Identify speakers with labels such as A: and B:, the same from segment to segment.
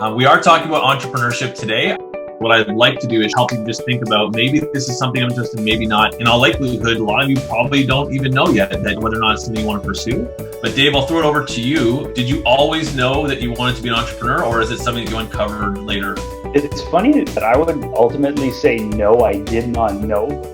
A: We are talking about entrepreneurship today. What I'd like to do is help you just think about maybe this is something I'm interested in, maybe not. In all likelihood, a lot of you probably don't even know yet that whether or not it's something you want to pursue. But Dave, I'll throw it over to you. Did you always know that you wanted to be an entrepreneur, or is it something that you uncovered later?
B: It's funny that I would ultimately say no, I did not know.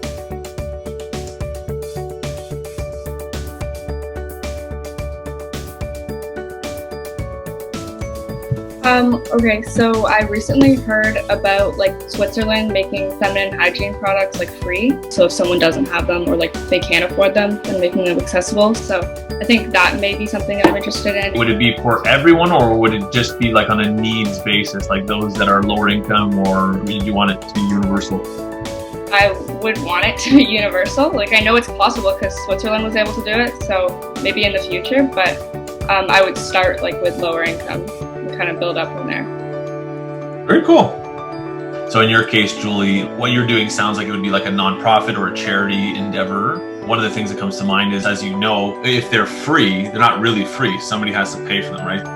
C: Okay, so I recently heard about Switzerland making feminine hygiene products free. So if someone doesn't have them or they can't afford them, then making them accessible. So I think that may be something that I'm interested in.
A: Would it be for everyone, or would it just be on a needs basis, like those that are lower income, or do you want it to be universal?
C: I would want it to be universal. I know it's possible because Switzerland was able to do it. So maybe in the future, but I would start with lower income and kind of build up from there.
A: Very cool. So in your case, Julie, what you're doing sounds like it would be a nonprofit or a charity endeavor. One of the things that comes to mind is, as you know, if they're free, they're not really free. Somebody has to pay for them, right?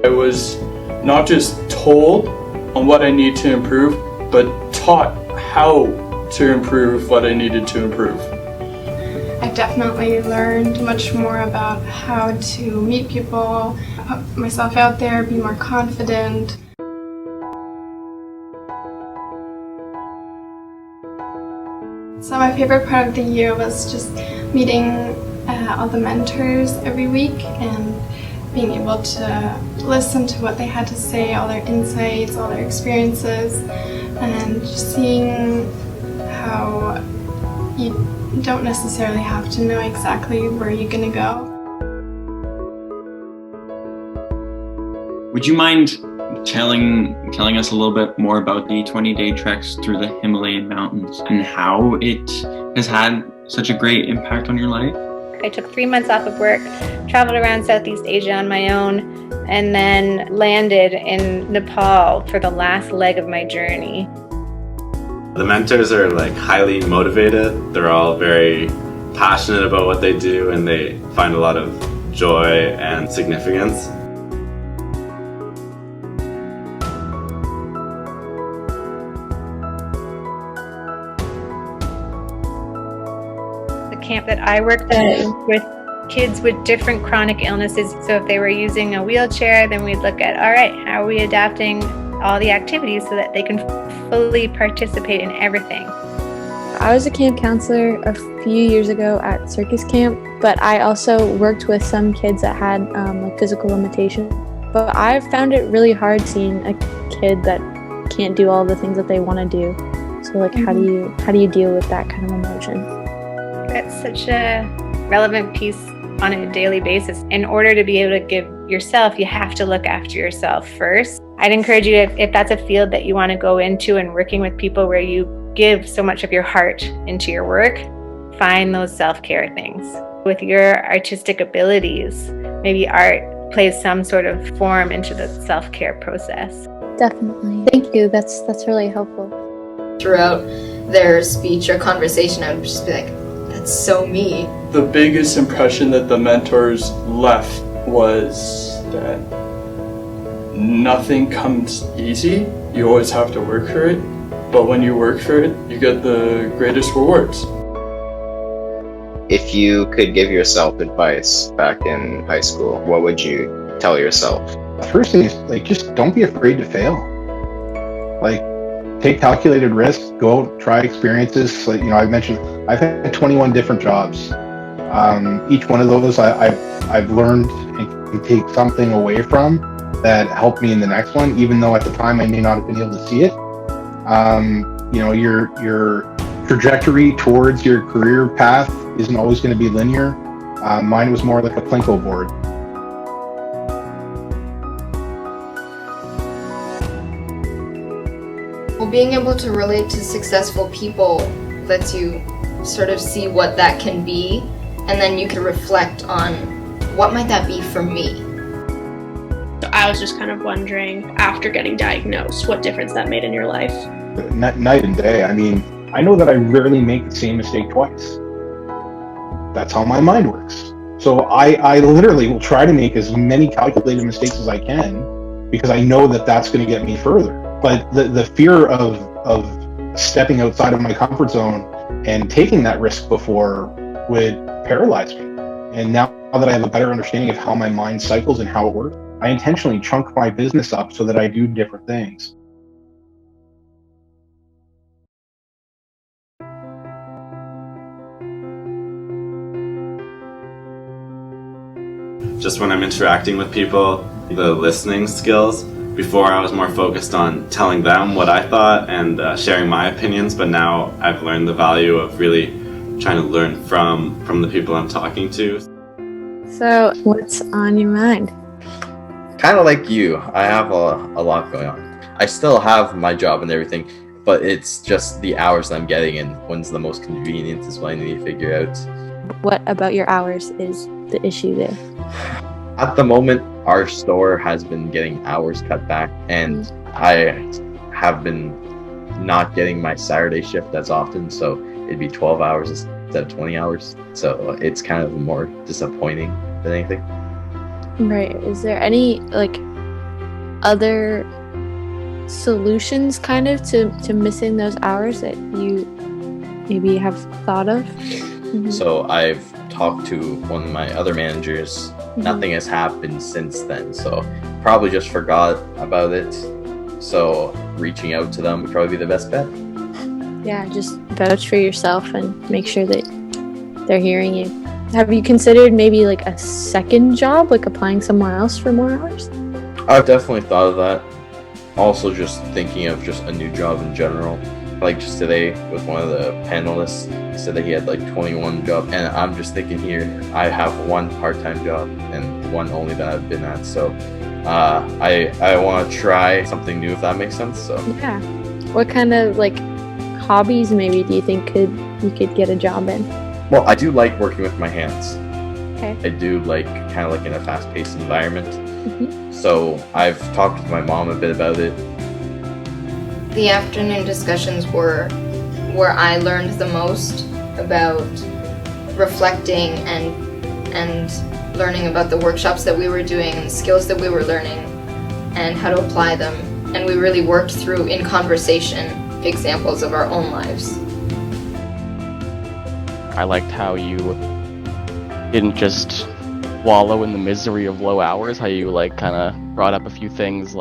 D: I was not just told on what I need to improve, but taught how to improve what I needed to improve.
E: I definitely learned much more about how to meet people, put myself out there, be more confident. So my favorite part of the year was just meeting all the mentors every week and being able to listen to what they had to say, all their insights, all their experiences, and just seeing how you don't necessarily have to know exactly where you're going to go.
F: Would you mind telling us a little bit more about the 20-day treks through the Himalayan mountains and how it has had such a great impact on your life?
G: I took 3 months off of work, traveled around Southeast Asia on my own, and then landed in Nepal for the last leg of my journey.
H: The mentors are highly motivated. They're all very passionate about what they do, and they find a lot of joy and significance.
G: The camp that I worked at with kids with different chronic illnesses. So if they were using a wheelchair, then we'd look at, all right, how are we adapting all the activities so that they can fully participate in everything.
I: I was a camp counselor a few years ago at Circus Camp, but I also worked with some kids that had physical limitations. But I found it really hard seeing a kid that can't do all the things that they want to do. So how do you deal with that kind of emotion?
G: That's such a relevant piece on a daily basis. In order to be able to give yourself, you have to look after yourself first. I'd encourage you, if that's a field that you want to go into and working with people where you give so much of your heart into your work, find those self-care things. With your artistic abilities, maybe art plays some sort of form into the self-care process.
I: Definitely. Thank you. That's really helpful.
J: Throughout their speech or conversation, I would just be like, that's so me.
D: The biggest impression that the mentors left was that nothing comes easy. You always have to work for it, but when you work for it, you get the greatest rewards.
K: If you could give yourself advice back in high school, what would you tell yourself?
L: The first thing is just don't be afraid to fail. Take calculated risks, go out, try experiences. I mentioned I've had 21 different jobs. Each one of those I've learned and can take something away from that helped me in the next one, even though at the time I may not have been able to see it. Your trajectory towards your career path isn't always going to be linear. Mine was more like a Plinko board.
J: Well, being able to relate to successful people lets you sort of see what that can be, and then you can reflect on what might that be for me.
M: So I was just kind of wondering, after getting diagnosed, what difference that made in your life?
L: Night and day. I mean, I know that I rarely make the same mistake twice. That's how my mind works. So I literally will try to make as many calculated mistakes as I can because I know that that's going to get me further. But the fear of stepping outside of my comfort zone and taking that risk before would paralyze me. And now that I have a better understanding of how my mind cycles and how it works, I intentionally chunk my business up so that I do different things.
H: Just when I'm interacting with people, the listening skills. Before I was more focused on telling them what I thought and sharing my opinions, but now I've learned the value of really trying to learn from the people I'm talking to.
I: So, what's on your mind?
N: Kind of like you, I have a lot going on. I still have my job and everything, but it's just the hours that I'm getting and when's the most convenient is what I need to figure out.
I: What about your hours is the issue there?
N: At the moment, our store has been getting hours cut back, and I have been not getting my Saturday shift as often, so it'd be 12 hours instead of 20 hours. So it's kind of more disappointing than anything.
I: Right. Is there any other solutions kind of to missing those hours that you maybe have thought of? Mm-hmm.
N: So I've talked to one of my other managers. Nothing has happened since then, so probably just forgot about it. So reaching out to them would probably be the best bet.
I: Yeah, just vouch for yourself and make sure that they're hearing you. Have you considered maybe a second job, applying somewhere else for more hours?
N: I've definitely thought of that. Also just thinking of just a new job in general. Like just today with one of the panelists, he said that he had 21 jobs, and I'm just thinking here, I have one part-time job and one only that I've been at, so I want to try something new, if that makes sense. So
I: yeah, what kind of hobbies maybe do you think you could get a job in?
N: Well, I do like working with my hands.
I: Okay.
N: I do kind of in a fast-paced environment.
I: Mm-hmm.
N: So I've talked with my mom a bit about it.
J: The afternoon discussions were where I learned the most about reflecting and learning about the workshops that we were doing and skills that we were learning and how to apply them. And we really worked through in conversation examples of our own lives.
O: I liked how you didn't just wallow in the misery of low hours, how you kind of brought up a few things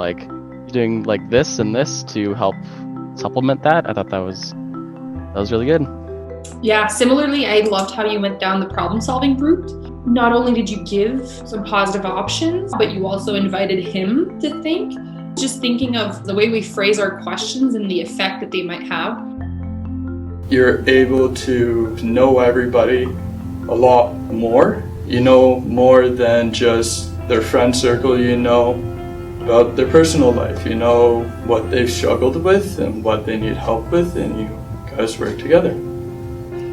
O: doing this and this to help supplement that. I thought that was really good.
M: Yeah, similarly, I loved how you went down the problem-solving route. Not only did you give some positive options, but you also invited him to think. Just thinking of the way we phrase our questions and the effect that they might have.
D: You're able to know everybody a lot more. You know more than just their friend circle, you know about their personal life, you know what they've struggled with and what they need help with, and you guys work together.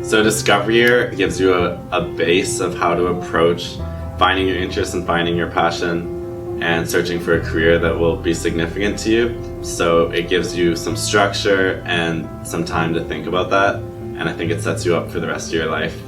H: So Discover Year gives you a base of how to approach finding your interest and finding your passion and searching for a career that will be significant to you. So it gives you some structure and some time to think about that, and I think it sets you up for the rest of your life.